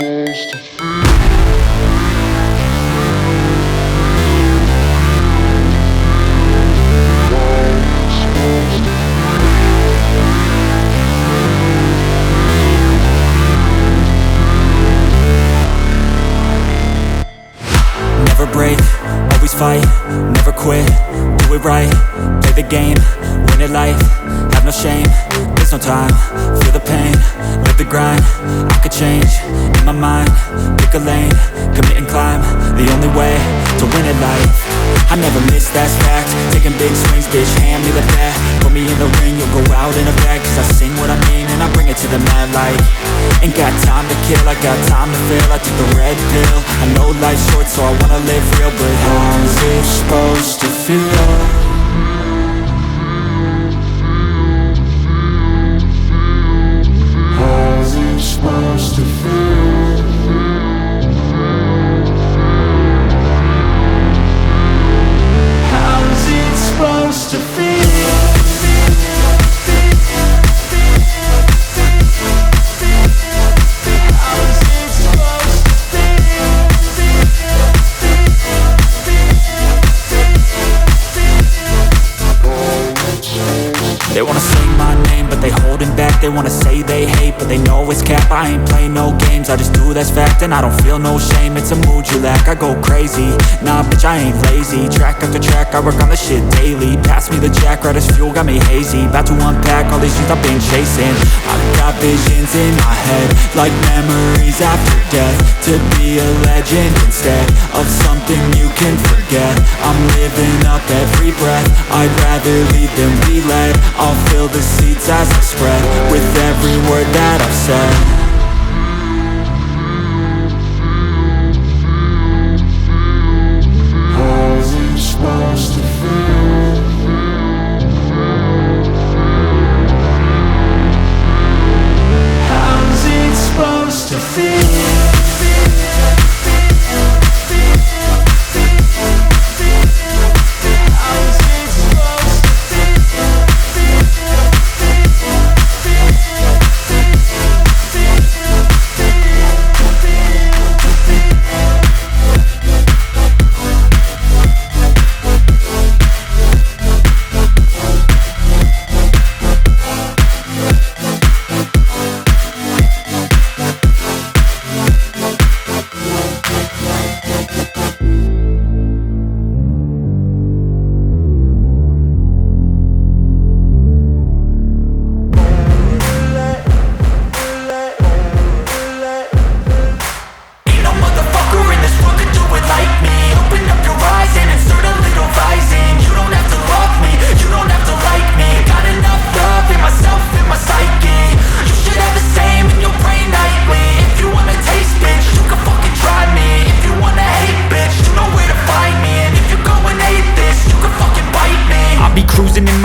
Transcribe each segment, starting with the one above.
supposed to feel? Never break, always fight, never quit, do it right, play the game, win it life, have no shame, there's no time, feel the pain, live the grind, I could change, in my mind, pick a lane, commit and climb, the only way to win at life. I never miss, that's fact, taking big swings, bitch, hand me the bat, put me in the ring, you'll go out in a bag, cause I sing what I mean and I bring it to the mad light. Ain't got time to kill, I got time to feel, I took the red pill, I know life's short so I wanna live real, but how's it supposed to feel? How's it supposed to feel? How's it supposed to feel? They wanna say my name, but they holding back. They wanna say they hate, but they know it's cap. I ain't play no games, I just do that's fact. And I don't feel no shame, it's a mood you lack. I go crazy, nah bitch I ain't lazy. Track after track, I work on this shit daily. Pass me the jack, right as fuel, got me hazy. About to unpack all these things I've been chasing. I've got visions in my head, like memories after death. To be a legend instead of something you can forget. I'm living up every breath, I'd rather lead than be led. I'll fill the seats as I spread with every word that I've said. How's it supposed to feel? How's it supposed to feel?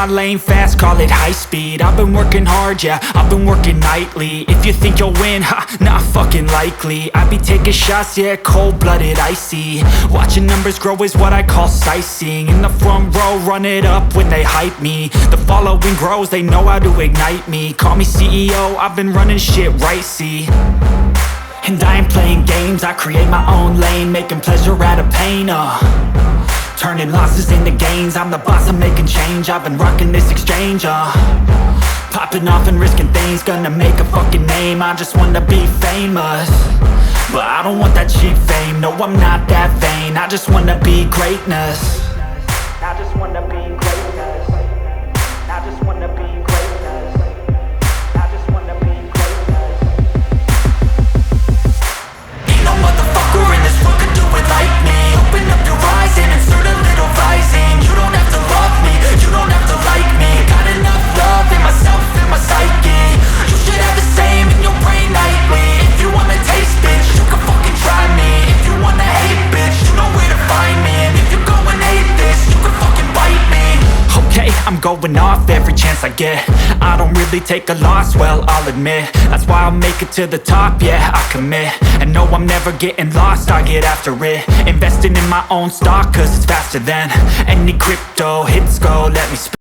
Lane fast, call it high speed. I've been working hard, yeah, I've been working nightly. If you think you'll win, ha, not fucking likely. I be taking shots, yeah, cold-blooded, icy. Watching numbers grow is what I call sightseeing. In the front row, run it up when they hype me. The following grows, they know how to ignite me. Call me CEO, I've been running shit right, see. And I ain't playing games, I create my own lane, making pleasure out of pain, turning losses into gains, I'm the boss, I'm making change. I've been rocking this exchange, popping off and risking things, gonna make a fucking name. I just wanna be famous, but I don't want that cheap fame. No, I'm not that vain, I just wanna be greatness. I just wanna be greatness. I just wanna be greatness. I just wanna be greatness. Ain't no motherfucker in this world could do it like me. Open up your eyes and insert a little rising. You don't have to love me, you don't have to like me. Got enough love in myself, in my psyche. You should have the same in your brain nightly. If you wanna taste, bitch, you can fucking try me. If you wanna hate, bitch, you know where to find me. And if you go and hate this, you can fucking bite me. Okay, I'm going off every chance I get. I don't really take a loss, well, I'll admit. That's why I'll make it to the top, yeah, I commit. And no, I'm never getting lost, I get after it. Investing in my own stock, cause it's faster than any crypto hits go, let me spit.